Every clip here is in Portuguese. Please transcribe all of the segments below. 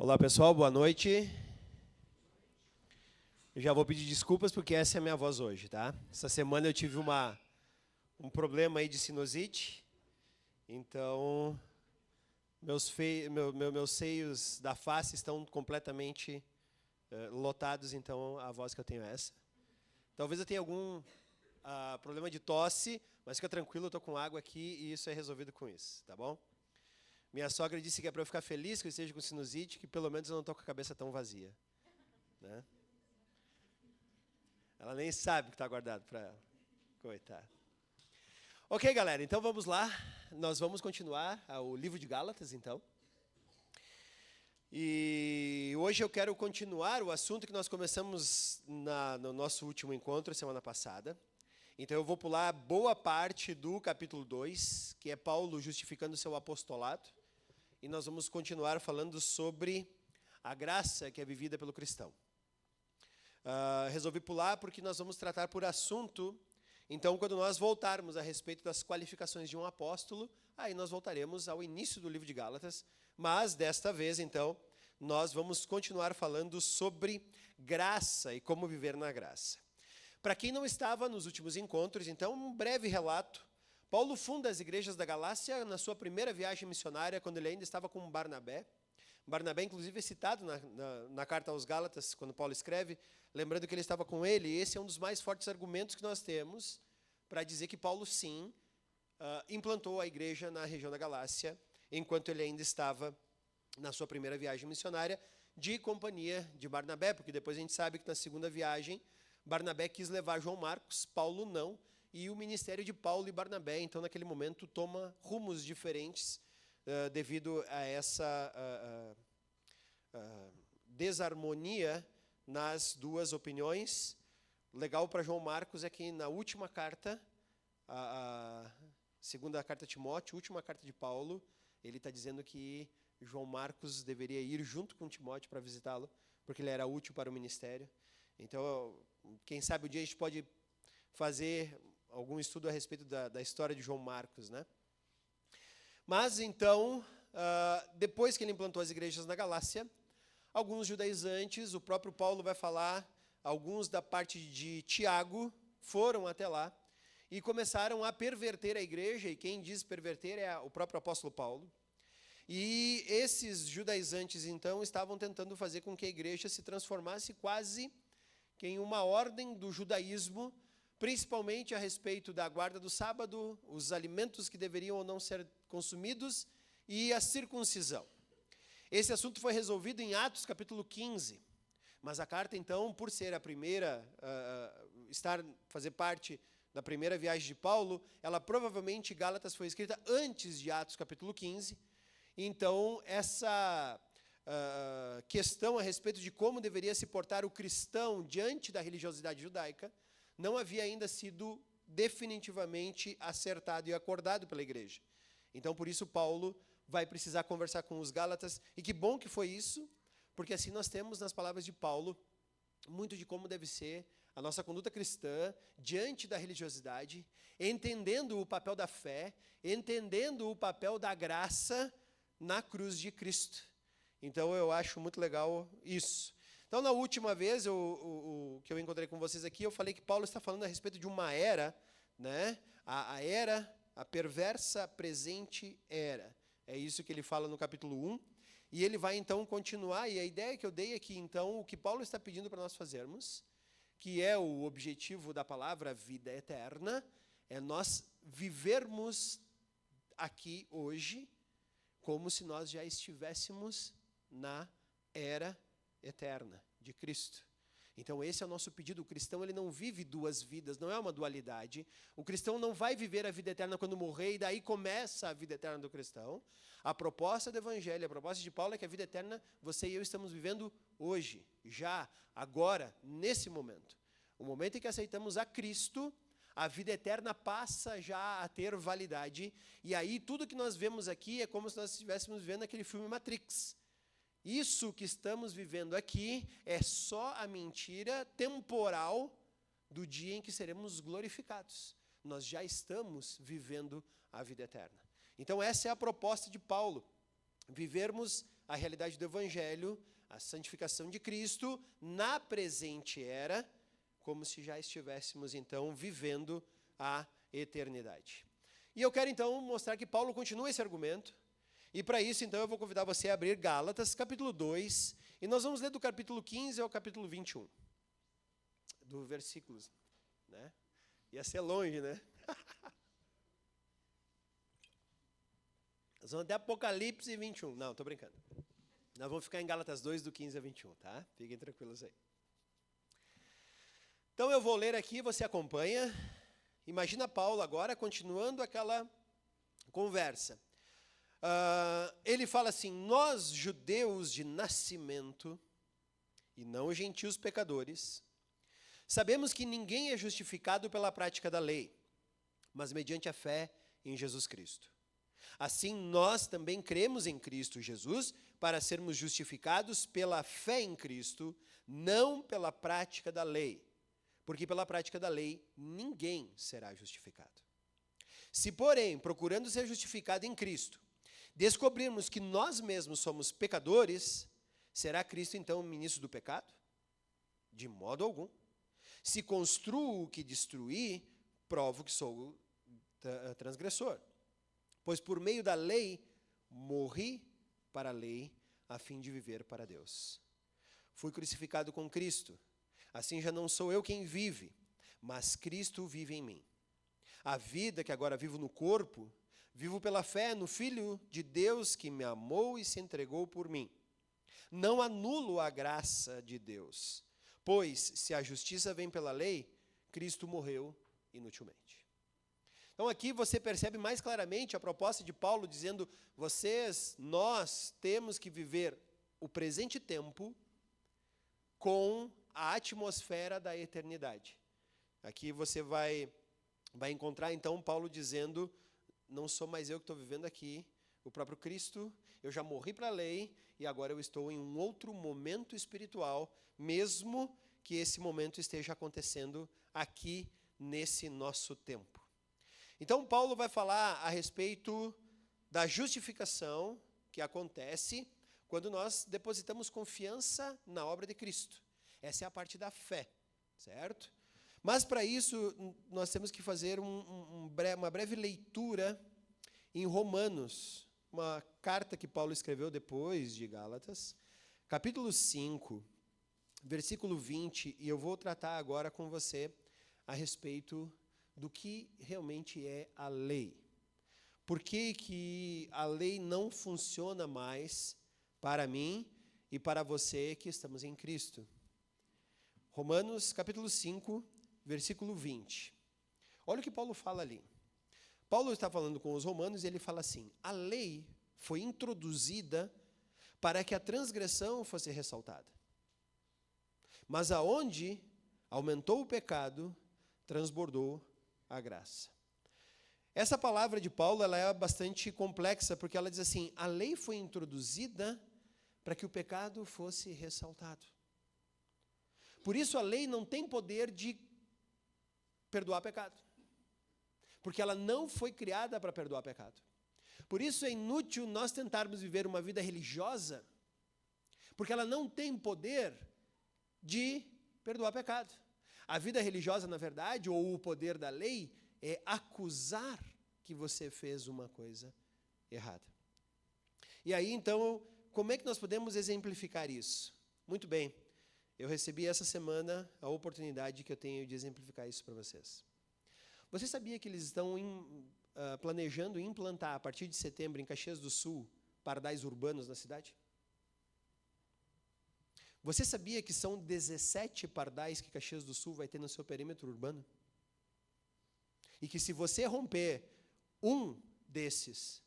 Olá pessoal, boa noite. Eu já vou pedir desculpas porque essa é a minha voz hoje, tá? Essa semana eu tive um problema aí de sinusite, então meus seios da face estão completamente lotados, então a voz que eu tenho é essa. Talvez eu tenha algum problema de tosse, mas fica tranquilo, eu estou com água aqui e isso é resolvido com isso, tá bom? Minha sogra disse que é para eu ficar feliz que eu esteja com sinusite, que pelo menos eu não estou com a cabeça tão vazia, né? Ela nem sabe o que está guardado para ela. Coitada. Ok, galera, então vamos lá. Nós vamos continuar o livro de Gálatas, então. E hoje eu quero continuar o assunto que nós começamos no nosso último encontro, semana passada. Então eu vou pular boa parte do capítulo 2, que é Paulo justificando seu apostolado. E nós vamos continuar falando sobre a graça que é vivida pelo cristão. Resolvi pular porque nós vamos tratar por assunto. Então, quando nós voltarmos a respeito das qualificações de um apóstolo, aí nós voltaremos ao início do livro de Gálatas. Mas, desta vez, então, nós vamos continuar falando sobre graça e como viver na graça. Para quem não estava nos últimos encontros, então, um breve relato. Paulo funda as igrejas da Galácia na sua primeira viagem missionária, quando ele ainda estava com Barnabé. Barnabé, inclusive, é citado na carta aos Gálatas, quando Paulo escreve, lembrando que ele estava com ele. E esse é um dos mais fortes argumentos que nós temos para dizer que Paulo, sim, implantou a igreja na região da Galácia, enquanto ele ainda estava na sua primeira viagem missionária, de companhia de Barnabé, porque depois a gente sabe que na segunda viagem, Barnabé quis levar João Marcos, Paulo não, e o ministério de Paulo e Barnabé, então, naquele momento, toma rumos diferentes devido a essa desarmonia nas duas opiniões. Legal para João Marcos é que na última carta, a segunda carta a Timóteo, última carta de Paulo, ele está dizendo que João Marcos deveria ir junto com Timóteo para visitá-lo, porque ele era útil para o ministério. Então, quem sabe um dia a gente pode fazer algum estudo a respeito da história de João Marcos, né? Mas, então, depois que ele implantou as igrejas na Galácia, alguns judaizantes, o próprio Paulo vai falar, alguns da parte de Tiago foram até lá e começaram a perverter a igreja, e quem diz perverter é o próprio apóstolo Paulo. E esses judaizantes, então, estavam tentando fazer com que a igreja se transformasse quase que em uma ordem do judaísmo, principalmente a respeito da guarda do sábado, os alimentos que deveriam ou não ser consumidos e a circuncisão. Esse assunto foi resolvido em Atos capítulo 15, mas a carta, então, por ser a primeira, fazer parte da primeira viagem de Paulo, ela provavelmente, Gálatas, foi escrita antes de Atos capítulo 15, então essa questão a respeito de como deveria se portar o cristão diante da religiosidade judaica, não havia ainda sido definitivamente acertado e acordado pela igreja. Então, por isso, Paulo vai precisar conversar com os Gálatas, e que bom que foi isso, porque assim nós temos nas palavras de Paulo muito de como deve ser a nossa conduta cristã diante da religiosidade, entendendo o papel da fé, entendendo o papel da graça na cruz de Cristo. Então, eu acho muito legal isso. Então, na última vez que eu encontrei com vocês aqui, eu falei que Paulo está falando a respeito de uma era, né? A era, a perversa presente era. É isso que ele fala no capítulo 1. E ele vai, então, continuar. E a ideia que eu dei aqui, então, o que Paulo está pedindo para nós fazermos, que é o objetivo da palavra vida eterna, é nós vivermos aqui hoje como se nós já estivéssemos na era eterna de Cristo. Então esse é o nosso pedido. O cristão, ele não vive duas vidas, não é uma dualidade. O cristão não vai viver a vida eterna quando morrer, e daí começa a vida eterna do cristão. A proposta do evangelho, a proposta de Paulo é que a vida eterna, você e eu estamos vivendo hoje, já, agora, nesse momento. O momento em que aceitamos a Cristo, a vida eterna passa já a ter validade, e aí tudo que nós vemos aqui é como se nós estivéssemos vendo aquele filme Matrix. Isso que estamos vivendo aqui é só a mentira temporal do dia em que seremos glorificados. Nós já estamos vivendo a vida eterna. Então essa é a proposta de Paulo, vivermos a realidade do Evangelho, a santificação de Cristo na presente era, como se já estivéssemos, então, vivendo a eternidade. E eu quero, então, mostrar que Paulo continua esse argumento, e para isso, então, eu vou convidar você a abrir Gálatas, capítulo 2, e nós vamos ler do capítulo 15 ao capítulo 21, do versículos, né? Ia ser longe, né? Nós vamos até Apocalipse 21. Não, estou brincando. Nós vamos ficar em Gálatas 2, do 15 a 21, tá? Fiquem tranquilos aí. Então eu vou ler aqui, você acompanha. Imagina Paulo agora, continuando aquela conversa. Ele fala assim: nós, judeus de nascimento, e não os gentios pecadores, sabemos que ninguém é justificado pela prática da lei, mas mediante a fé em Jesus Cristo. Assim, nós também cremos em Cristo Jesus para sermos justificados pela fé em Cristo, não pela prática da lei, porque pela prática da lei ninguém será justificado. Se, porém, procurando ser justificado em Cristo, descobrirmos que nós mesmos somos pecadores, será Cristo então ministro do pecado? De modo algum. Se construo o que destruí, provo que sou transgressor. Pois por meio da lei, morri para a lei, a fim de viver para Deus. Fui crucificado com Cristo. Assim já não sou eu quem vive, mas Cristo vive em mim. A vida que agora vivo no corpo, vivo pela fé no Filho de Deus que me amou e se entregou por mim. Não anulo a graça de Deus, pois se a justiça vem pela lei, Cristo morreu inutilmente. Então aqui você percebe mais claramente a proposta de Paulo dizendo: nós temos que viver o presente tempo com a atmosfera da eternidade. Aqui você vai encontrar então Paulo dizendo: não sou mais eu que estou vivendo aqui, o próprio Cristo, eu já morri para a lei e agora eu estou em um outro momento espiritual, mesmo que esse momento esteja acontecendo aqui nesse nosso tempo. Então, Paulo vai falar a respeito da justificação que acontece quando nós depositamos confiança na obra de Cristo. Essa é a parte da fé, certo? Mas, para isso, nós temos que fazer uma breve leitura em Romanos, uma carta que Paulo escreveu depois de Gálatas, capítulo 5, versículo 20, e eu vou tratar agora com você a respeito do que realmente é a lei. Por que a lei não funciona mais para mim e para você que estamos em Cristo? Romanos, capítulo 5, versículo 20. Olha o que Paulo fala ali. Paulo está falando com os romanos e ele fala assim: a lei foi introduzida para que a transgressão fosse ressaltada. Mas aonde aumentou o pecado, transbordou a graça. Essa palavra de Paulo ela é bastante complexa, porque ela diz assim: a lei foi introduzida para que o pecado fosse ressaltado. Por isso a lei não tem poder de perdoar pecado, porque ela não foi criada para perdoar pecado. Por isso é inútil nós tentarmos viver uma vida religiosa, porque ela não tem poder de perdoar pecado. A vida religiosa, na verdade, ou o poder da lei, é acusar que você fez uma coisa errada. E aí, então, como é que nós podemos exemplificar isso? Muito bem, eu recebi essa semana a oportunidade que eu tenho de exemplificar isso para vocês. Você sabia que eles estão planejando implantar, a partir de setembro, em Caxias do Sul, pardais urbanos na cidade? Você sabia que são 17 pardais que Caxias do Sul vai ter no seu perímetro urbano? E que se você romper um desses,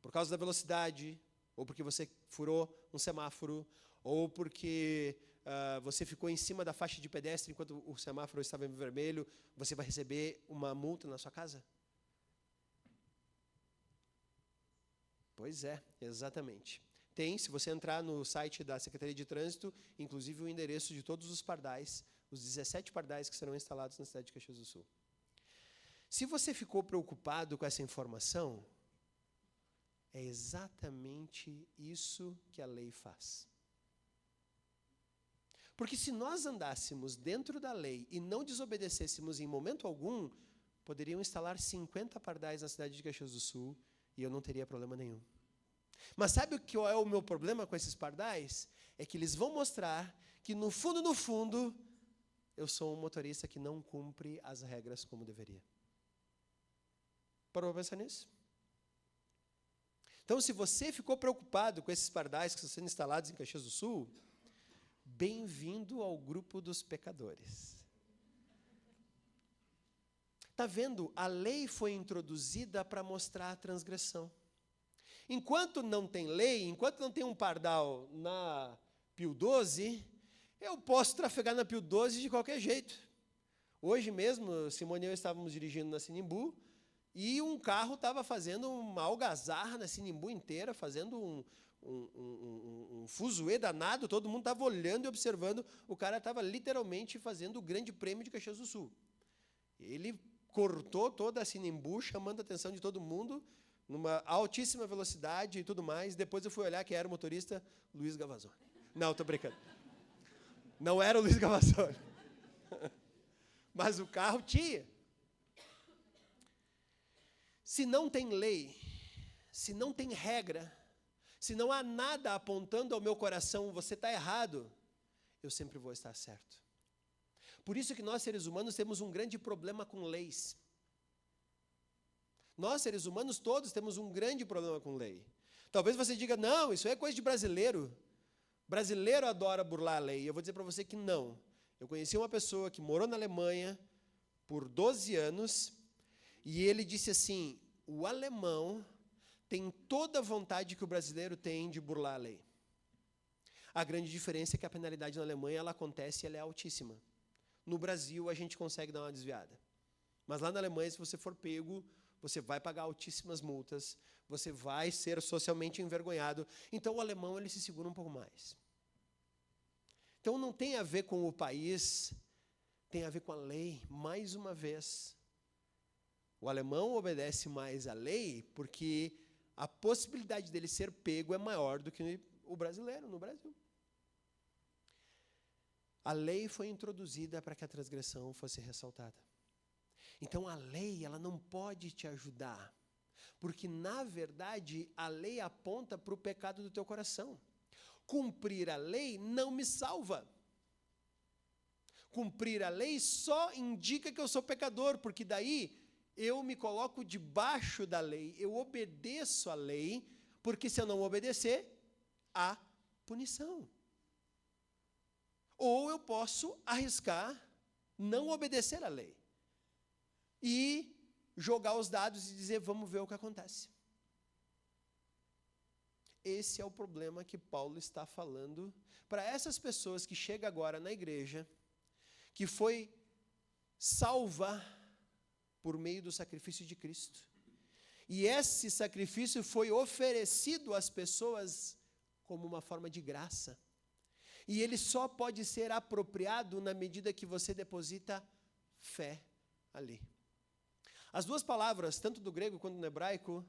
por causa da velocidade, ou porque você furou um semáforo, ou porque você ficou em cima da faixa de pedestre enquanto o semáforo estava em vermelho, você vai receber uma multa na sua casa? Pois é, exatamente. Tem, se você entrar no site da Secretaria de Trânsito, inclusive o endereço de todos os pardais, os 17 pardais que serão instalados na cidade de Caxias do Sul. Se você ficou preocupado com essa informação, É exatamente isso que a lei faz. Porque se nós andássemos dentro da lei e não desobedecêssemos em momento algum, poderiam instalar 50 pardais na cidade de Caxias do Sul e eu não teria problema nenhum. Mas sabe qual é o meu problema com esses pardais? É que eles vão mostrar que no fundo, eu sou um motorista que não cumpre as regras como deveria. Parou para pensar nisso? Então, se você ficou preocupado com esses pardais que estão sendo instalados em Caxias do Sul, bem-vindo ao grupo dos pecadores. Está vendo? A lei foi introduzida para mostrar a transgressão. Enquanto não tem lei, enquanto não tem um pardal na Pio 12, eu posso trafegar na Pio 12 de qualquer jeito. Hoje mesmo, Simone e eu estávamos dirigindo na Sinimbu, e um carro estava fazendo uma algazarra na Sinimbu inteira, fazendo um fuzuê danado, todo mundo estava olhando e observando, o cara estava literalmente fazendo o Grande Prêmio de Caxias do Sul. Ele cortou toda a Sinimbu, chamando a atenção de todo mundo, numa altíssima velocidade e tudo mais. Depois eu fui olhar quem era o motorista, Luiz Gavazzoni. Não, estou brincando. Não era o Luiz Gavazzoni. Mas o carro tinha. Se não tem lei, se não tem regra, se não há nada apontando ao meu coração, você está errado, eu sempre vou estar certo. Por isso que nós, seres humanos, temos um grande problema com leis. Nós, seres humanos, todos temos um grande problema com lei. Talvez você diga, não, isso é coisa de brasileiro. Brasileiro adora burlar a lei. Eu vou dizer para você que não. Eu conheci uma pessoa que morou na Alemanha por 12 anos, e ele disse assim, o alemão tem toda a vontade que o brasileiro tem de burlar a lei. A grande diferença é que a penalidade na Alemanha ela acontece e ela é altíssima. No Brasil, a gente consegue dar uma desviada. Mas lá na Alemanha, se você for pego, você vai pagar altíssimas multas, você vai ser socialmente envergonhado. Então, o alemão ele se segura um pouco mais. Então, não tem a ver com o país, tem a ver com a lei, mais uma vez. O alemão obedece mais à lei porque a possibilidade dele ser pego é maior do que o brasileiro no Brasil. A lei foi introduzida para que a transgressão fosse ressaltada. Então, a lei ela não pode te ajudar, porque, na verdade, a lei aponta para o pecado do teu coração. Cumprir a lei não me salva. Cumprir a lei só indica que eu sou pecador, porque daí eu me coloco debaixo da lei, eu obedeço a lei, porque se eu não obedecer, há punição. Ou eu posso arriscar não obedecer a lei e jogar os dados e dizer, vamos ver o que acontece. Esse é o problema que Paulo está falando para essas pessoas que chegam agora na igreja, que foi salva por meio do sacrifício de Cristo. E esse sacrifício foi oferecido às pessoas como uma forma de graça. E ele só pode ser apropriado na medida que você deposita fé ali. As duas palavras, tanto do grego quanto do hebraico,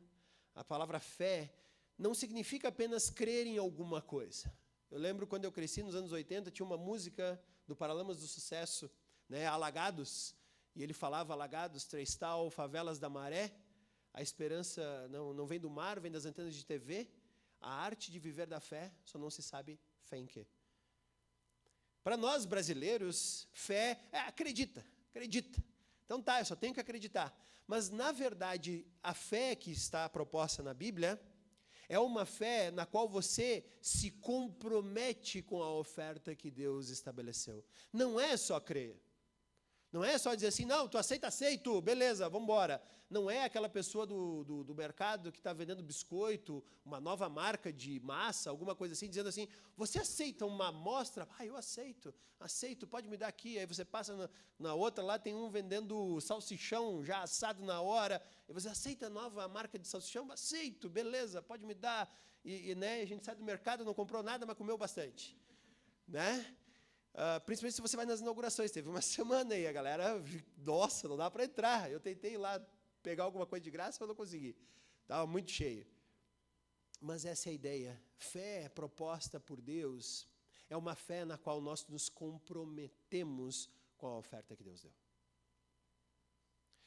a palavra fé, não significa apenas crer em alguma coisa. Eu lembro quando eu cresci, nos anos 80, tinha uma música do Paralamas do Sucesso, né, Alagados, e ele falava, Alagados, Trestal, Favelas da Maré, a esperança não vem do mar, vem das antenas de TV, a arte de viver da fé, só não se sabe fé em quê. Para nós brasileiros, fé é acredita. Então tá, eu só tenho que acreditar. Mas, na verdade, a fé que está proposta na Bíblia é uma fé na qual você se compromete com a oferta que Deus estabeleceu. Não é só crer. Não é só dizer assim, não, tu aceito, beleza, vamos embora. Não é aquela pessoa do mercado que está vendendo biscoito, uma nova marca de massa, alguma coisa assim, dizendo assim, você aceita uma amostra? Ah, eu aceito, pode me dar aqui. Aí você passa na outra, lá tem um vendendo salsichão já assado na hora. E você aceita a nova marca de salsichão? Aceito, beleza, pode me dar. Né, a gente sai do mercado, não comprou nada, mas comeu bastante. Né? Principalmente se você vai nas inaugurações. Teve uma semana aí, a galera, nossa, não dá para entrar. Eu tentei ir lá pegar alguma coisa de graça, mas não consegui. Estava muito cheio. Mas essa é a ideia. Fé proposta por Deus é uma fé na qual nós nos comprometemos com a oferta que Deus deu.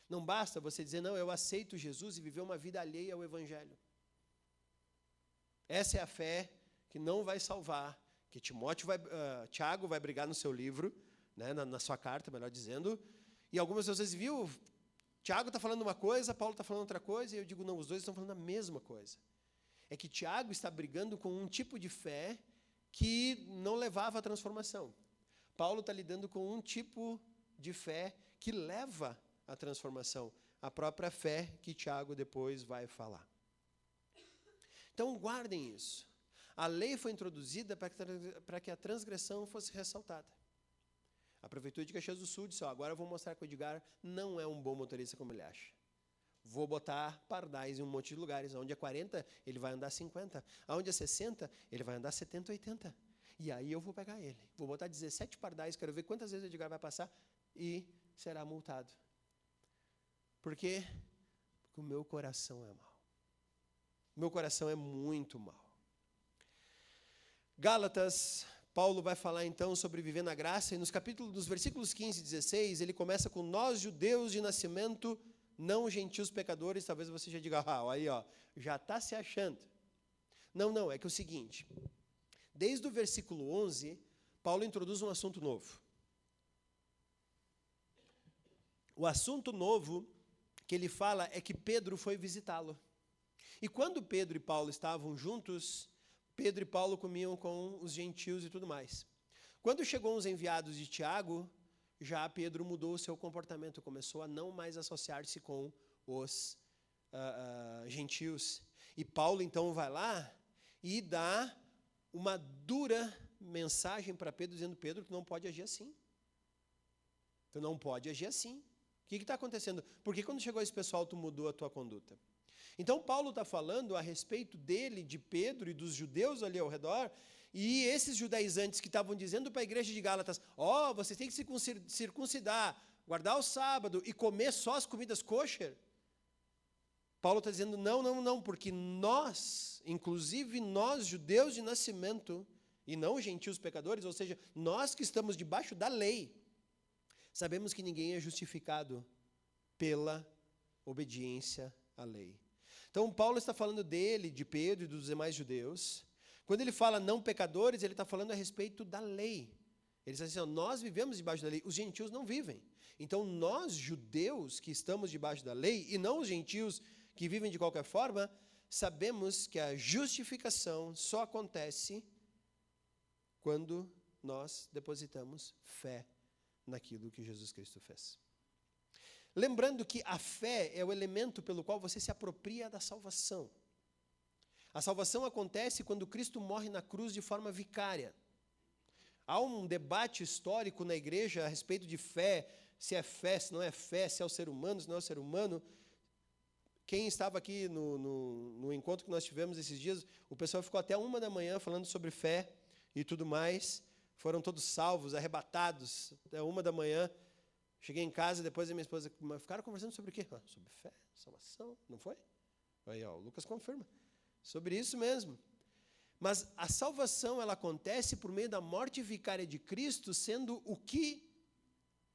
Não basta você dizer, não, eu aceito Jesus e viver uma vida alheia ao Evangelho. Essa é a fé que não vai salvar, que Tiago vai brigar no seu livro, né, na sua carta, melhor dizendo, e algumas vezes, viu, Tiago está falando uma coisa, Paulo está falando outra coisa, e eu digo, não, os dois estão falando a mesma coisa. É que Tiago está brigando com um tipo de fé que não levava à transformação. Paulo está lidando com um tipo de fé que leva à transformação, a própria fé que Tiago depois vai falar. Então, guardem isso. A lei foi introduzida para que a transgressão fosse ressaltada. A Prefeitura de Caxias do Sul disse, agora eu vou mostrar que o Edgar não é um bom motorista como ele acha. Vou botar pardais em um monte de lugares. Onde é 40, ele vai andar 50. Onde é 60, ele vai andar 70, 80. E aí eu vou pegar ele. Vou botar 17 pardais, quero ver quantas vezes o Edgar vai passar e será multado. Por quê? Porque o meu coração é mau. Meu coração é muito mau. Gálatas, Paulo vai falar então sobre viver na graça, e nos versículos 15 e 16, ele começa com nós judeus de nascimento, não gentios pecadores. Talvez você já diga, aí já está se achando. Não, é que é o seguinte, desde o versículo 11, Paulo introduz um assunto novo. O assunto novo que ele fala é que Pedro foi visitá-lo. E quando Pedro e Paulo estavam juntos, Pedro e Paulo comiam com os gentios e tudo mais. Quando chegou os enviados de Tiago, já Pedro mudou o seu comportamento, começou a não mais associar-se com os gentios. E Paulo então vai lá e dá uma dura mensagem para Pedro, dizendo, Pedro, tu não pode agir assim. Tu não pode agir assim. O que está acontecendo? Por que quando chegou esse pessoal tu mudou a tua conduta? Então Paulo está falando a respeito dele, de Pedro e dos judeus ali ao redor, e esses judaizantes que estavam dizendo para a igreja de Gálatas, vocês têm que se circuncidar, guardar o sábado e comer só as comidas kosher. Paulo está dizendo, não, porque nós, inclusive nós, judeus de nascimento, e não os gentios pecadores, ou seja, nós que estamos debaixo da lei, sabemos que ninguém é justificado pela obediência à lei. Então, Paulo está falando dele, de Pedro e dos demais judeus. Quando ele fala não pecadores, ele está falando a respeito da lei. Ele está dizendo, nós vivemos debaixo da lei, os gentios não vivem. Então, nós, judeus, que estamos debaixo da lei, e não os gentios que vivem de qualquer forma, sabemos que a justificação só acontece quando nós depositamos fé naquilo que Jesus Cristo fez. Lembrando que a fé é o elemento pelo qual você se apropria da salvação. A salvação acontece quando Cristo morre na cruz de forma vicária. Há um debate histórico na igreja a respeito de fé, se não é fé, se é o ser humano, se não é o ser humano. Quem estava aqui no encontro que nós tivemos esses dias, o pessoal ficou até 1 da manhã falando sobre fé e tudo mais. Foram todos salvos, arrebatados, até 1 da manhã. Cheguei em casa, depois a minha esposa, ficaram conversando sobre o quê? Sobre fé, salvação, não foi? Aí, o Lucas confirma. Sobre isso mesmo. Mas a salvação, ela acontece por meio da morte vicária de Cristo, sendo o que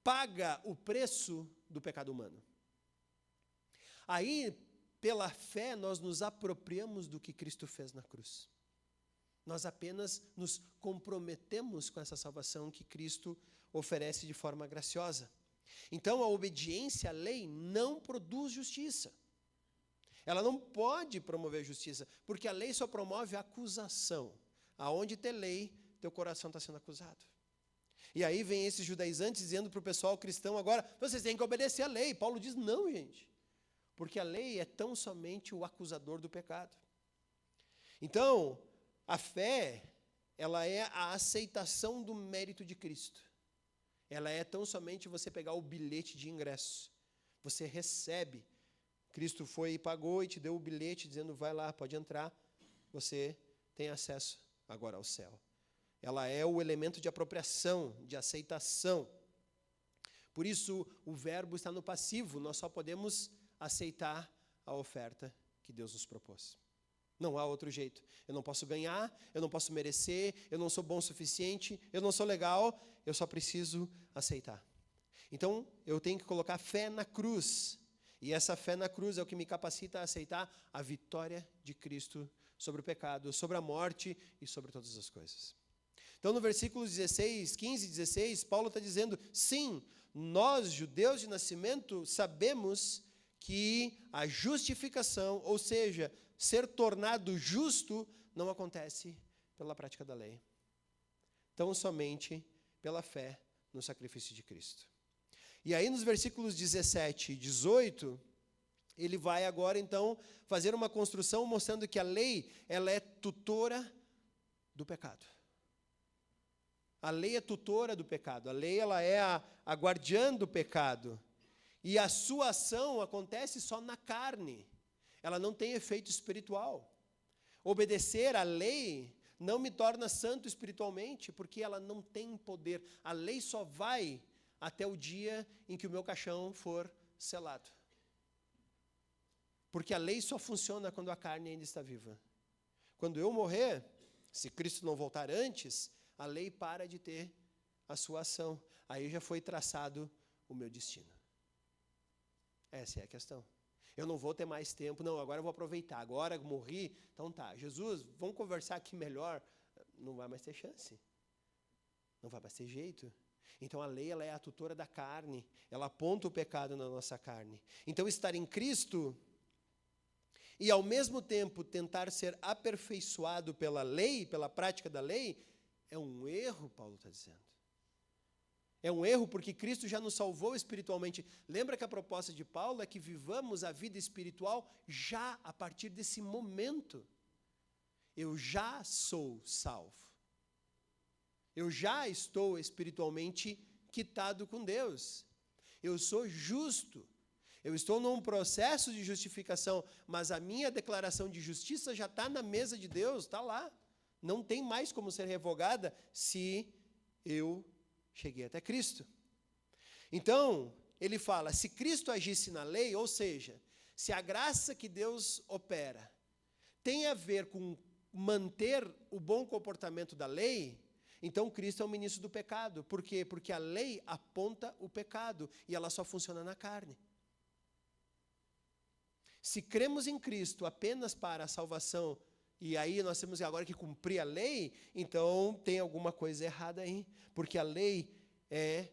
paga o preço do pecado humano. Aí, pela fé, nós nos apropriamos do que Cristo fez na cruz. Nós apenas nos comprometemos com essa salvação que Cristo oferece de forma graciosa. Então, a obediência à lei não produz justiça. Ela não pode promover justiça, porque a lei só promove acusação. Aonde tem lei, teu coração está sendo acusado. E aí vem esses judaizantes dizendo para o pessoal cristão agora, vocês têm que obedecer à lei. Paulo diz, não, gente, porque a lei é tão somente o acusador do pecado. Então, a fé, ela é a aceitação do mérito de Cristo. Ela é tão somente você pegar o bilhete de ingresso. Você recebe. Cristo foi e pagou e te deu o bilhete dizendo, vai lá, pode entrar. Você tem acesso agora ao céu. Ela é o elemento de apropriação, de aceitação. Por isso, o verbo está no passivo. Nós só podemos aceitar a oferta que Deus nos propôs. Não há outro jeito. Eu não posso ganhar, eu não posso merecer, eu não sou bom o suficiente, eu não sou legal, eu só preciso aceitar. Então, eu tenho que colocar fé na cruz. E essa fé na cruz é o que me capacita a aceitar a vitória de Cristo sobre o pecado, sobre a morte e sobre todas as coisas. Então, no versículos 15 e 16, Paulo está dizendo, sim, nós, judeus de nascimento, sabemos que a justificação, ou seja, ser tornado justo, não acontece pela prática da lei. Tão somente pela fé no sacrifício de Cristo. E aí nos versículos 17 e 18, ele vai agora então fazer uma construção mostrando que a lei, ela é tutora do pecado. A lei é tutora do pecado, a lei ela é a guardiã do pecado. E a sua ação acontece só na carne, ela não tem efeito espiritual. Obedecer à lei não me torna santo espiritualmente, porque ela não tem poder. A lei só vai até o dia em que o meu caixão for selado. Porque a lei só funciona quando a carne ainda está viva. Quando eu morrer, se Cristo não voltar antes, a lei para de ter a sua ação. Aí já foi traçado o meu destino. Essa é a questão. Eu não vou ter mais tempo, não, agora eu vou aproveitar. Agora morri, então tá. Jesus, vamos conversar aqui melhor. Não vai mais ter chance. Não vai mais ter jeito. Então a lei ela é a tutora da carne, ela aponta o pecado na nossa carne. Então estar em Cristo e ao mesmo tempo tentar ser aperfeiçoado pela lei, pela prática da lei, é um erro, Paulo está dizendo. É um erro porque Cristo já nos salvou espiritualmente. Lembra que a proposta de Paulo é que vivamos a vida espiritual já a partir desse momento. Eu já sou salvo. Eu já estou espiritualmente quitado com Deus. Eu sou justo. Eu estou num processo de justificação, mas a minha declaração de justiça já está na mesa de Deus, está lá. Não tem mais como ser revogada se eu cheguei até Cristo. Então, ele fala, se Cristo agisse na lei, ou seja, se a graça que Deus opera tem a ver com manter o bom comportamento da lei, então Cristo é o ministro do pecado. Por quê? Porque a lei aponta o pecado e ela só funciona na carne. Se cremos em Cristo apenas para a salvação, e aí nós temos agora que cumprir a lei, então tem alguma coisa errada aí, porque a lei é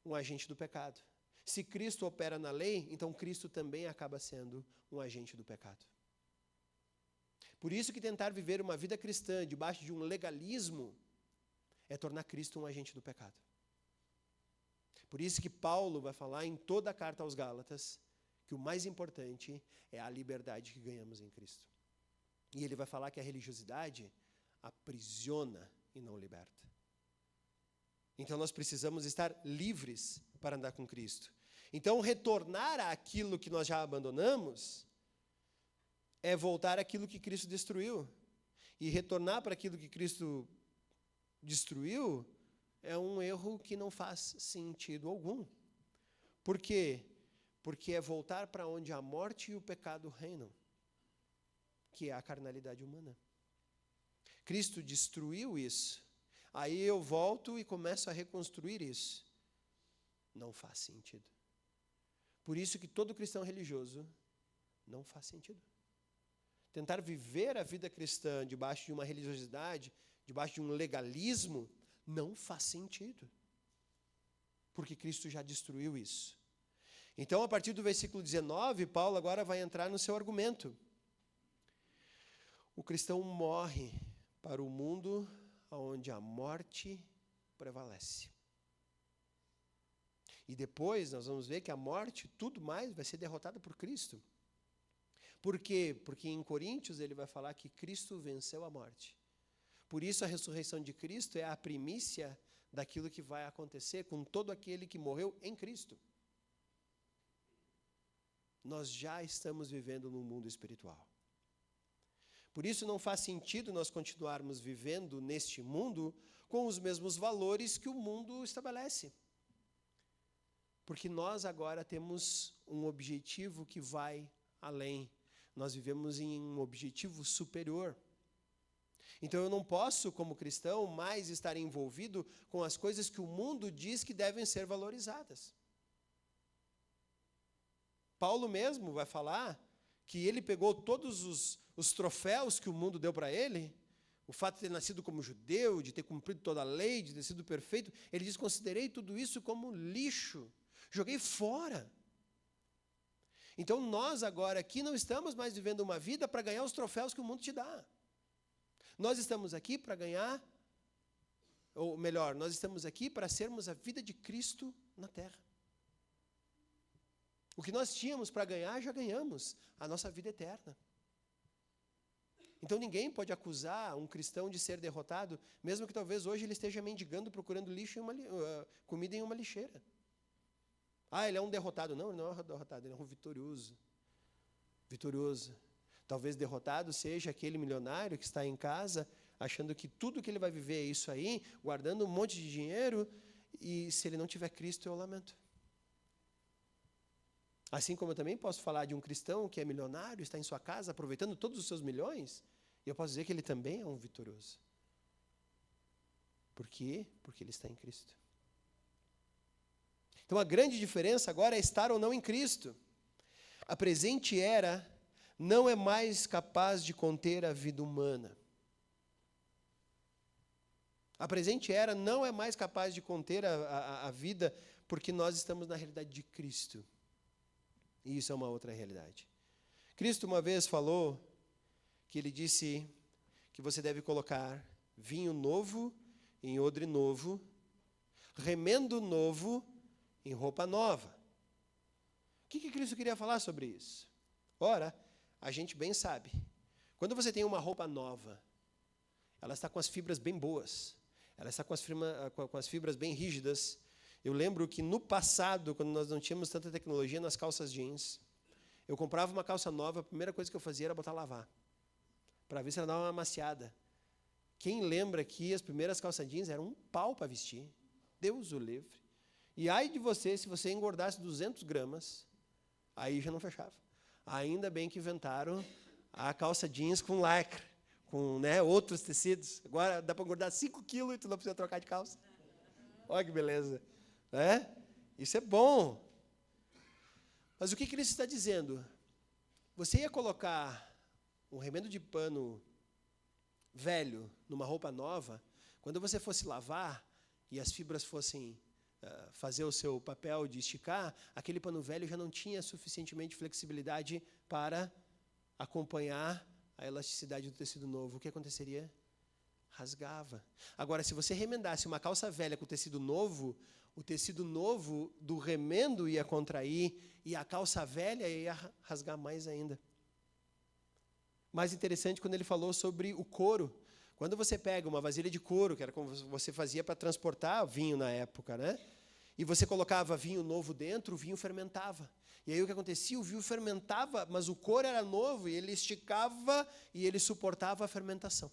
um agente do pecado. Se Cristo opera na lei, então Cristo também acaba sendo um agente do pecado. Por isso que tentar viver uma vida cristã debaixo de um legalismo é tornar Cristo um agente do pecado. Por isso que Paulo vai falar em toda a carta aos Gálatas que o mais importante é a liberdade que ganhamos em Cristo. E ele vai falar que a religiosidade aprisiona e não liberta. Então nós precisamos estar livres para andar com Cristo. Então retornar àquilo que nós já abandonamos é voltar àquilo que Cristo destruiu. E retornar para aquilo que Cristo destruiu é um erro que não faz sentido algum. Por quê? Porque é voltar para onde a morte e o pecado reinam, que é a carnalidade humana. Cristo destruiu isso. Aí eu volto e começo a reconstruir isso. Não faz sentido. Por isso que todo cristão religioso não faz sentido. Tentar viver a vida cristã debaixo de uma religiosidade, debaixo de um legalismo, não faz sentido. Porque Cristo já destruiu isso. Então, a partir do versículo 19, Paulo agora vai entrar no seu argumento. O cristão morre para o mundo onde a morte prevalece. E depois nós vamos ver que a morte, tudo mais, vai ser derrotada por Cristo. Por quê? Porque em Coríntios ele vai falar que Cristo venceu a morte. Por isso a ressurreição de Cristo é a primícia daquilo que vai acontecer com todo aquele que morreu em Cristo. Nós já estamos vivendo num mundo espiritual. Por isso não faz sentido nós continuarmos vivendo neste mundo com os mesmos valores que o mundo estabelece. Porque nós agora temos um objetivo que vai além. Nós vivemos em um objetivo superior. Então eu não posso, como cristão, mais estar envolvido com as coisas que o mundo diz que devem ser valorizadas. Paulo mesmo vai falar que ele pegou todos os troféus que o mundo deu para ele, o fato de ter nascido como judeu, de ter cumprido toda a lei, de ter sido perfeito, ele diz, considerei tudo isso como lixo, joguei fora. Então nós agora aqui não estamos mais vivendo uma vida para ganhar os troféus que o mundo te dá. Nós estamos aqui para ganhar, ou melhor, nós estamos aqui para sermos a vida de Cristo na terra. O que nós tínhamos para ganhar, já ganhamos, a nossa vida eterna. Então ninguém pode acusar um cristão de ser derrotado, mesmo que talvez hoje ele esteja mendigando, procurando lixo comida em uma lixeira. Ele é um derrotado. Não, ele não é um derrotado, ele é um vitorioso. Vitorioso. Talvez derrotado seja aquele milionário que está em casa, achando que tudo que ele vai viver é isso aí, guardando um monte de dinheiro, e se ele não tiver Cristo, eu lamento. Assim como eu também posso falar de um cristão que é milionário, está em sua casa, aproveitando todos os seus milhões, e eu posso dizer que ele também é um vitorioso. Por quê? Porque ele está em Cristo. Então a grande diferença agora é estar ou não em Cristo. A presente era não é mais capaz de conter a vida humana. A presente era não é mais capaz de conter a vida, porque nós estamos na realidade de Cristo. E isso é uma outra realidade. Cristo uma vez falou que ele disse que você deve colocar vinho novo em odre novo, remendo novo em roupa nova. O que Cristo queria falar sobre isso? Ora, a gente bem sabe, quando você tem uma roupa nova, ela está com as fibras bem boas, ela está com as fibras bem rígidas. Eu lembro que no passado, quando nós não tínhamos tanta tecnologia nas calças jeans, eu comprava uma calça nova, a primeira coisa que eu fazia era botar lavar, para ver se ela dava uma amaciada. Quem lembra que as primeiras calças jeans eram um pau para vestir? Deus o livre. E ai de você, se você engordasse 200 gramas, aí já não fechava. Ainda bem que inventaram a calça jeans com lycra, com outros tecidos. Agora dá para engordar 5 quilos e tu não precisa trocar de calça. Olha que beleza. Isso é bom. Mas o que Cristo está dizendo? Você ia colocar um remendo de pano velho numa roupa nova, quando você fosse lavar e as fibras fossem fazer o seu papel de esticar, aquele pano velho já não tinha suficientemente flexibilidade para acompanhar a elasticidade do tecido novo. O que aconteceria? Rasgava. Agora, se você remendasse uma calça velha com tecido novo, o tecido novo do remendo ia contrair e a calça velha ia rasgar mais ainda. Mais interessante quando ele falou sobre o couro. Quando você pega uma vasilha de couro, que era como você fazia para transportar vinho na época, e você colocava vinho novo dentro, o vinho fermentava. E aí o que acontecia? O vinho fermentava, mas o couro era novo, e ele esticava e ele suportava a fermentação.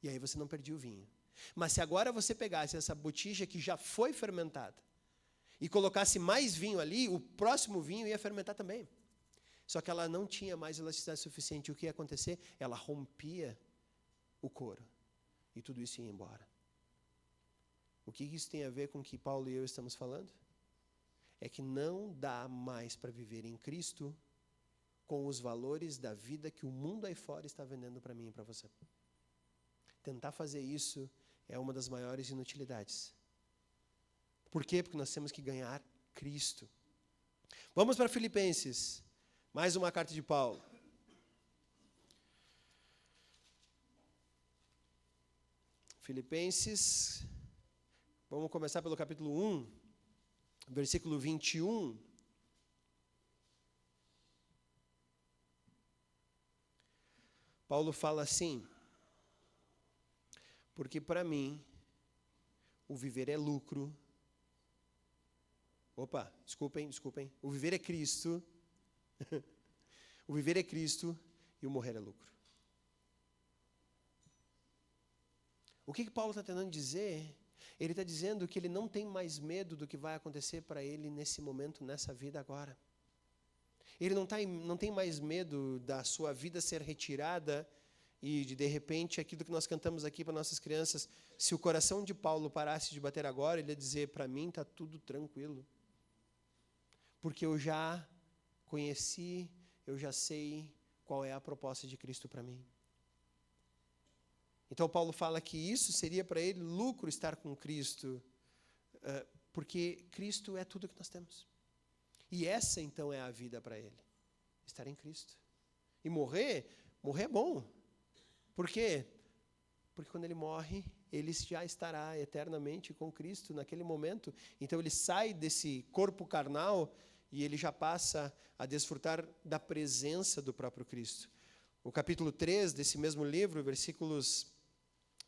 E aí você não perdia o vinho. Mas se agora você pegasse essa botija que já foi fermentada e colocasse mais vinho ali, o próximo vinho ia fermentar também. Só que ela não tinha mais elasticidade suficiente. O que ia acontecer? Ela rompia o couro. E tudo isso ia embora. O que isso tem a ver com o que Paulo e eu estamos falando? É que não dá mais para viver em Cristo com os valores da vida que o mundo aí fora está vendendo para mim e para você. Tentar fazer isso é uma das maiores inutilidades. Por quê? Porque nós temos que ganhar Cristo. Vamos para Filipenses. Mais uma carta de Paulo. Filipenses, vamos começar pelo capítulo 1, versículo 21. Paulo fala assim: porque para mim o viver é lucro. Desculpem. O viver é Cristo. O viver é Cristo e o morrer é lucro. O que Paulo está tentando dizer? Ele está dizendo que ele não tem mais medo do que vai acontecer para ele nesse momento, nessa vida agora. Ele não tem mais medo da sua vida ser retirada e de repente, aquilo que nós cantamos aqui para nossas crianças, se o coração de Paulo parasse de bater agora, ele ia dizer, para mim está tudo tranquilo. Porque eu já conheci, eu já sei qual é a proposta de Cristo para mim. Então, Paulo fala que isso seria para ele lucro estar com Cristo, porque Cristo é tudo que nós temos. E essa, então, é a vida para ele, estar em Cristo. E morrer é bom. Por quê? Porque quando ele morre, ele já estará eternamente com Cristo naquele momento. Então, ele sai desse corpo carnal e ele já passa a desfrutar da presença do próprio Cristo. O capítulo 3 desse mesmo livro, versículos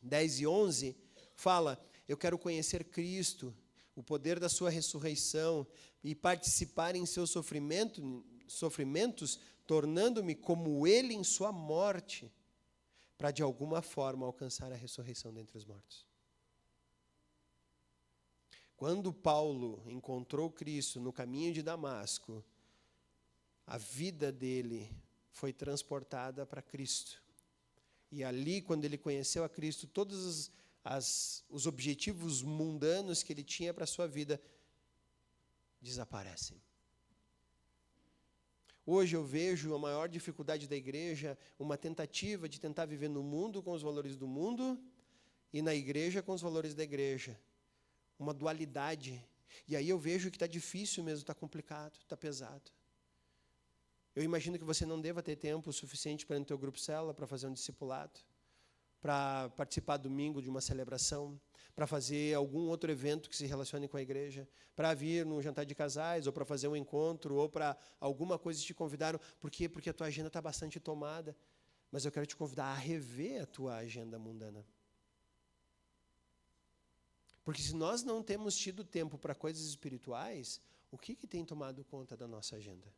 10 e 11, fala: eu quero conhecer Cristo, o poder da sua ressurreição e participar em seus sofrimentos, tornando-me como ele em sua morte, para de alguma forma alcançar a ressurreição dentre os mortos. Quando Paulo encontrou Cristo no caminho de Damasco, a vida dele foi transportada para Cristo. E ali, quando ele conheceu a Cristo, todos os objetivos mundanos que ele tinha para a sua vida desaparecem. Hoje eu vejo a maior dificuldade da igreja, uma tentativa de tentar viver no mundo com os valores do mundo e na igreja com os valores da igreja. Uma dualidade. E aí eu vejo que está difícil mesmo, está complicado, está pesado. Eu imagino que você não deva ter tempo suficiente para ir no teu grupo célula, para fazer um discipulado, para participar domingo de uma celebração, para fazer algum outro evento que se relacione com a igreja, para vir num jantar de casais, ou para fazer um encontro, ou para alguma coisa que te convidaram. Por quê? Porque a tua agenda está bastante tomada. Mas eu quero te convidar a rever a tua agenda mundana. Porque se nós não temos tido tempo para coisas espirituais, o que tem tomado conta da nossa agenda?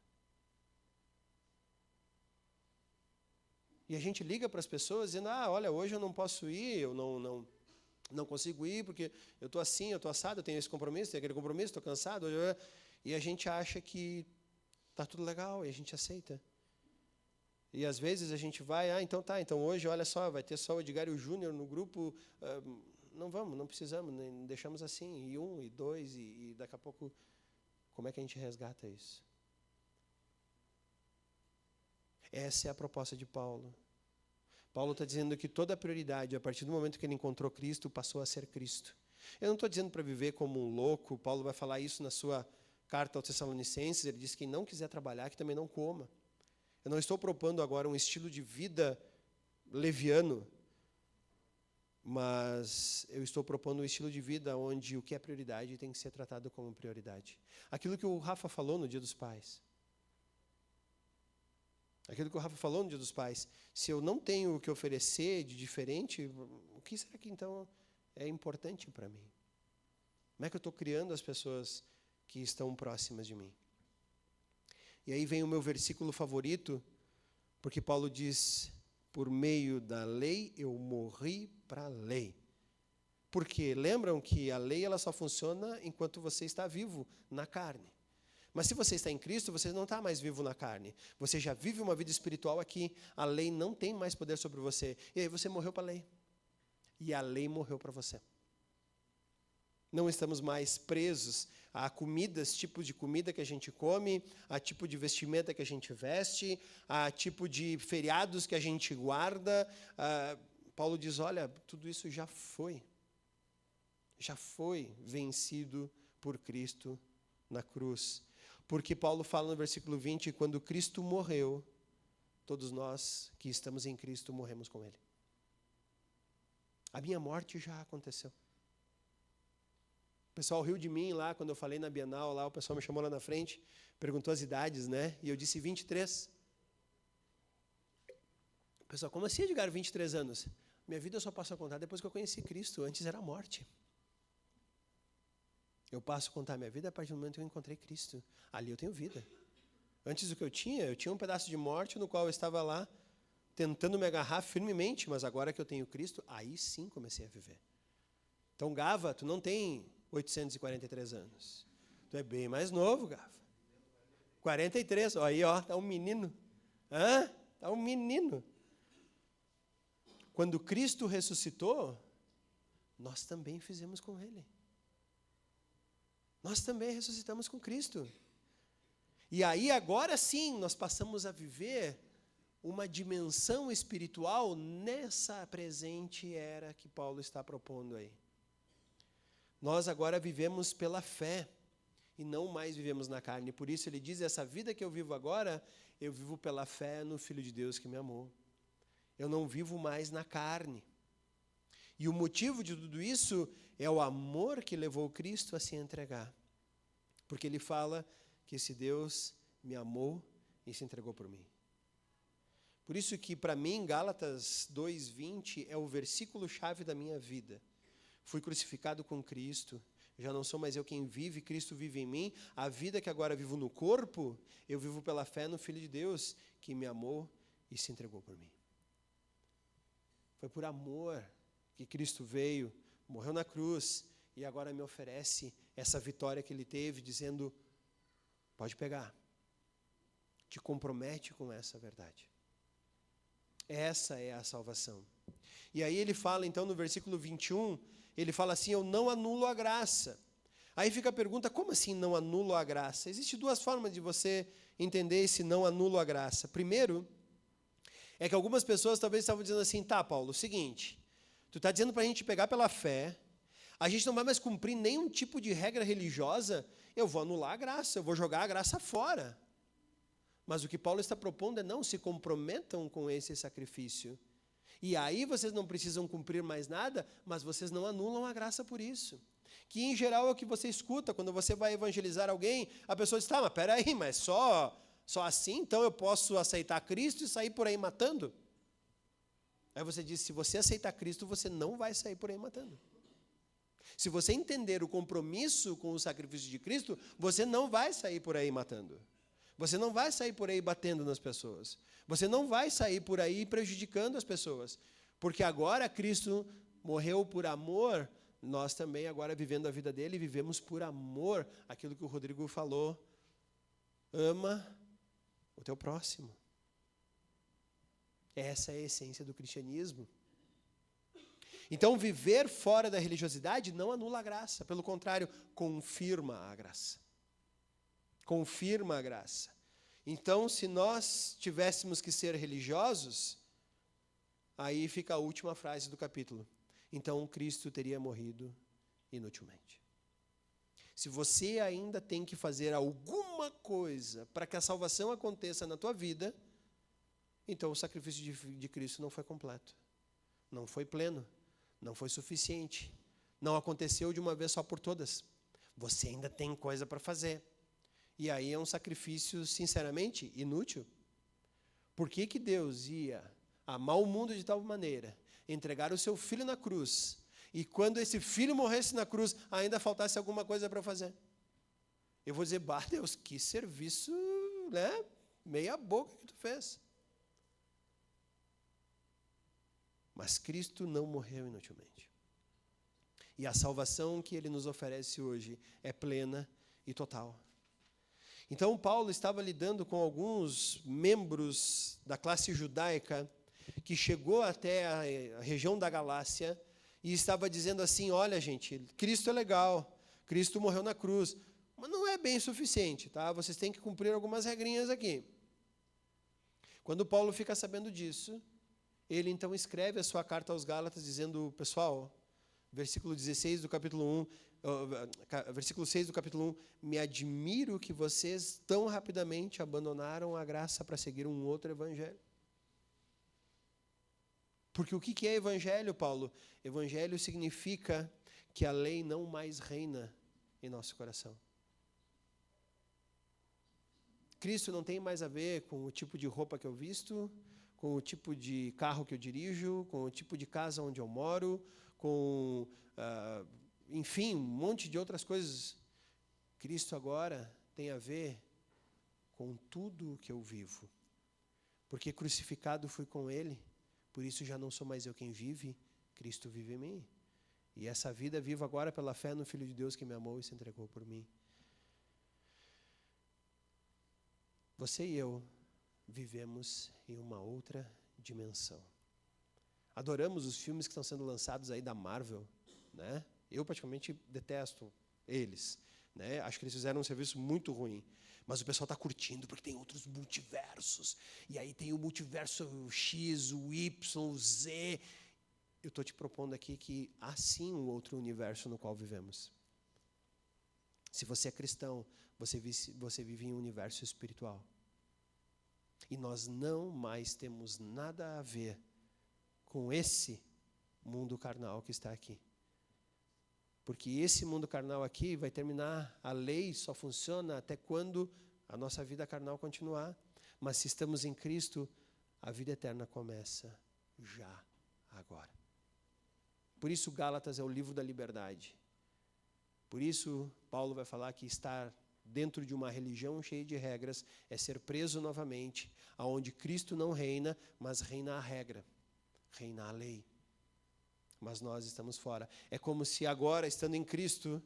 E a gente liga para as pessoas dizendo, olha, hoje eu não posso ir, eu não consigo ir, porque eu estou assim, eu estou assado, eu tenho esse compromisso, tenho aquele compromisso, estou cansado. E a gente acha que está tudo legal, e a gente aceita. E às vezes a gente vai, então hoje, olha só, vai ter só o Edgar e o Júnior no grupo, não vamos, não precisamos, nem deixamos assim, e 1, e 2, e daqui a pouco, como é que a gente resgata isso? Essa é a proposta de Paulo. Paulo está dizendo que toda a prioridade, a partir do momento que ele encontrou Cristo, passou a ser Cristo. Eu não estou dizendo para viver como um louco. Paulo vai falar isso na sua carta aos Tessalonicenses. Ele diz que quem não quiser trabalhar, que também não coma. Eu não estou propondo agora um estilo de vida leviano, mas eu estou propondo um estilo de vida onde o que é prioridade tem que ser tratado como prioridade. Aquilo que o Rafa falou no Dia dos Pais. Aquilo que o Rafa falou no Dia dos Pais. Se eu não tenho o que oferecer de diferente, o que será que então é importante para mim? Como é que eu estou criando as pessoas que estão próximas de mim? E aí vem o meu versículo favorito, porque Paulo diz, por meio da lei eu morri para a lei. Porque lembram que a lei ela só funciona enquanto você está vivo na carne. Mas se você está em Cristo, você não está mais vivo na carne. Você já vive uma vida espiritual aqui. A lei não tem mais poder sobre você. E aí você morreu para a lei. E a lei morreu para você. Não estamos mais presos a comidas, tipo de comida que a gente come, a tipo de vestimenta que a gente veste, a tipo de feriados que a gente guarda. Paulo diz, olha, tudo isso já foi vencido por Cristo na cruz. Porque Paulo fala no versículo 20, quando Cristo morreu, todos nós que estamos em Cristo morremos com Ele. A minha morte já aconteceu. O pessoal riu de mim lá, quando eu falei na Bienal, lá, o pessoal me chamou lá na frente, perguntou as idades, né? E eu disse 23. O pessoal, como assim, Edgar, 23 anos? Minha vida só passou a contar depois que eu conheci Cristo, antes era a morte. Eu passo a contar minha vida a partir do momento que eu encontrei Cristo. Ali eu tenho vida. Antes do que eu tinha um pedaço de morte no qual eu estava lá, tentando me agarrar firmemente, mas agora que eu tenho Cristo, aí sim comecei a viver. Então, Gava, tu não tem 843 anos. Tu é bem mais novo, Gava. 43, ó, aí, ó, tá um menino. Hã? Tá um menino. Quando Cristo ressuscitou, nós também fizemos com Ele. Nós também ressuscitamos com Cristo. E aí, agora sim, nós passamos a viver uma dimensão espiritual nessa presente era que Paulo está propondo aí. Nós agora vivemos pela fé e não mais vivemos na carne. Por isso ele diz, essa vida que eu vivo agora, eu vivo pela fé no Filho de Deus que me amou. Eu não vivo mais na carne. E o motivo de tudo isso é o amor que levou Cristo a se entregar. Porque ele fala que esse Deus me amou e se entregou por mim. Por isso que, para mim, Gálatas 2:20 é o versículo-chave da minha vida. Fui crucificado com Cristo, já não sou mais eu quem vive, Cristo vive em mim. A vida que agora vivo no corpo, eu vivo pela fé no Filho de Deus, que me amou e se entregou por mim. Foi por amor que Cristo veio, morreu na cruz, e agora me oferece essa vitória que ele teve, dizendo, pode pegar. Te compromete com essa verdade. Essa é a salvação. E aí ele fala, então, no versículo 21, ele fala assim, eu não anulo a graça. Aí fica a pergunta, como assim não anulo a graça? Existem duas formas de você entender esse não anulo a graça. Primeiro, é que algumas pessoas talvez estavam dizendo assim, tá, Paulo, o seguinte, tu está dizendo para a gente pegar pela fé, a gente não vai mais cumprir nenhum tipo de regra religiosa, eu vou anular a graça, eu vou jogar a graça fora. Mas o que Paulo está propondo é não se comprometam com esse sacrifício. E aí vocês não precisam cumprir mais nada, mas vocês não anulam a graça por isso. Que em geral é o que você escuta, quando você vai evangelizar alguém, a pessoa diz, tá, mas peraí, mas só assim então eu posso aceitar Cristo e sair por aí matando? Aí você diz, se você aceitar Cristo, você não vai sair por aí matando. Se você entender o compromisso com o sacrifício de Cristo, você não vai sair por aí matando. Você não vai sair por aí batendo nas pessoas. Você não vai sair por aí prejudicando as pessoas. Porque agora Cristo morreu por amor, nós também agora vivendo a vida dele, vivemos por amor. Aquilo que o Rodrigo falou, ama o teu próximo. Essa é a essência do cristianismo. Então, viver fora da religiosidade não anula a graça. Pelo contrário, confirma a graça. Confirma a graça. Então, se nós tivéssemos que ser religiosos, aí fica a última frase do capítulo. Então, Cristo teria morrido inutilmente. Se você ainda tem que fazer alguma coisa para que a salvação aconteça na tua vida, então o sacrifício de Cristo não foi completo, não foi pleno, não foi suficiente, não aconteceu de uma vez só por todas. Você ainda tem coisa para fazer. E aí é um sacrifício, sinceramente, inútil. Por que que Deus ia amar o mundo de tal maneira, entregar o seu filho na cruz, e quando esse filho morresse na cruz, ainda faltasse alguma coisa para fazer? Eu vou dizer, bah, Deus, que serviço, né? Meia boca que tu fez. Mas Cristo não morreu inutilmente. E a salvação que ele nos oferece hoje é plena e total. Então, Paulo estava lidando com alguns membros da classe judaica que chegou até a região da Galácia e estava dizendo assim, olha, gente, Cristo é legal, Cristo morreu na cruz, mas não é bem suficiente, tá? Vocês têm que cumprir algumas regrinhas aqui. Quando Paulo fica sabendo disso, ele então escreve a sua carta aos Gálatas dizendo, pessoal, versículo 16 do capítulo 1, versículo 6 do capítulo 1, me admiro que vocês tão rapidamente abandonaram a graça para seguir um outro evangelho. Porque o que é evangelho, Paulo? Evangelho significa que a lei não mais reina em nosso coração. Cristo não tem mais a ver com o tipo de roupa que eu visto, com o tipo de carro que eu dirijo, com o tipo de casa onde eu moro, com, enfim, um monte de outras coisas. Cristo agora tem a ver com tudo o que eu vivo. Porque crucificado fui com Ele, por isso já não sou mais eu quem vive, Cristo vive em mim. E essa vida vivo agora pela fé no Filho de Deus que me amou e se entregou por mim. Você e eu vivemos em uma outra dimensão. Adoramos os filmes que estão sendo lançados aí da Marvel, né? Eu praticamente detesto eles, né? Acho que eles fizeram um serviço muito ruim. Mas o pessoal está curtindo porque tem outros multiversos. E aí tem o multiverso X, o Y, o Z. Eu estou te propondo aqui que há sim um outro universo no qual vivemos. Se você é cristão, você vive em um universo espiritual. E nós não mais temos nada a ver com esse mundo carnal que está aqui. Porque esse mundo carnal aqui vai terminar, a lei só funciona até quando a nossa vida carnal continuar. Mas se estamos em Cristo, a vida eterna começa já, agora. Por isso Gálatas é o livro da liberdade. Por isso Paulo vai falar que estar dentro de uma religião cheia de regras é ser preso novamente, aonde Cristo não reina, mas reina a regra, reina a lei. Mas nós estamos fora. É como se agora, estando em Cristo,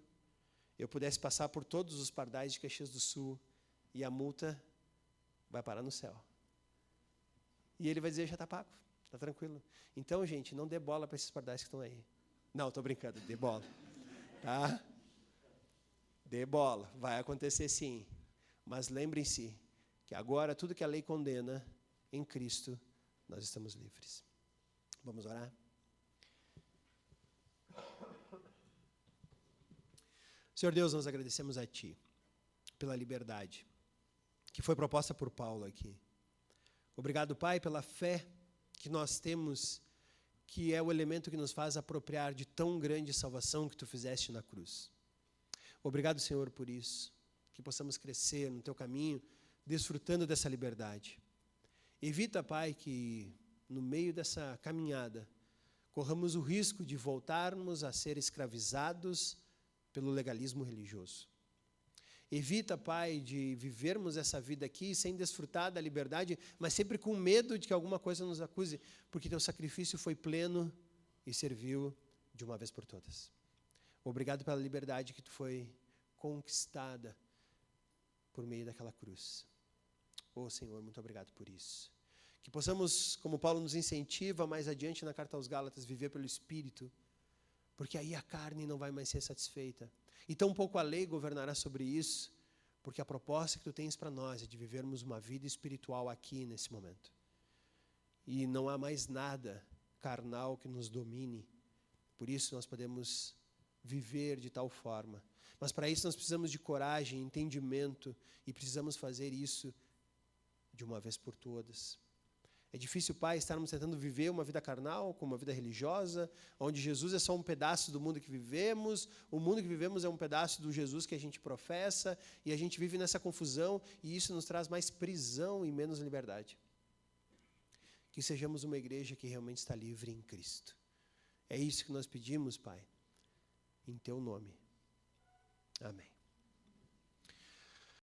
eu pudesse passar por todos os pardais de Caxias do Sul e a multa vai parar no céu. E ele vai dizer, já está pago, está tranquilo. Então, gente, não dê bola para esses pardais que estão aí. Não, estou brincando, dê bola. Tá? Dê bola, vai acontecer sim. Mas lembrem-se que agora tudo que a lei condena, em Cristo, nós estamos livres. Vamos orar? Senhor Deus, nós agradecemos a Ti pela liberdade que foi proposta por Paulo aqui. Obrigado, Pai, pela fé que nós temos, que é o elemento que nos faz apropriar de tão grande salvação que Tu fizeste na cruz. Obrigado, Senhor, por isso, que possamos crescer no Teu caminho, desfrutando dessa liberdade. Evita, Pai, que no meio dessa caminhada corramos o risco de voltarmos a ser escravizados pelo legalismo religioso. Evita, Pai, de vivermos essa vida aqui sem desfrutar da liberdade, mas sempre com medo de que alguma coisa nos acuse, porque Teu sacrifício foi pleno e serviu de uma vez por todas. Obrigado pela liberdade que Tu foi conquistada por meio daquela cruz. Oh, Senhor, muito obrigado por isso. Que possamos, como Paulo nos incentiva mais adiante na carta aos Gálatas, viver pelo Espírito, porque aí a carne não vai mais ser satisfeita. E tampouco a lei governará sobre isso, porque a proposta que Tu tens para nós é de vivermos uma vida espiritual aqui nesse momento. E não há mais nada carnal que nos domine, por isso nós podemos viver de tal forma. Mas para isso nós precisamos de coragem, entendimento, e precisamos fazer isso de uma vez por todas. É difícil, Pai, estarmos tentando viver uma vida carnal, como uma vida religiosa, onde Jesus é só um pedaço do mundo que vivemos, o mundo que vivemos é um pedaço do Jesus que a gente professa, e a gente vive nessa confusão, e isso nos traz mais prisão e menos liberdade. Que sejamos uma igreja que realmente está livre em Cristo. É isso que nós pedimos, Pai, em Teu nome. Amém.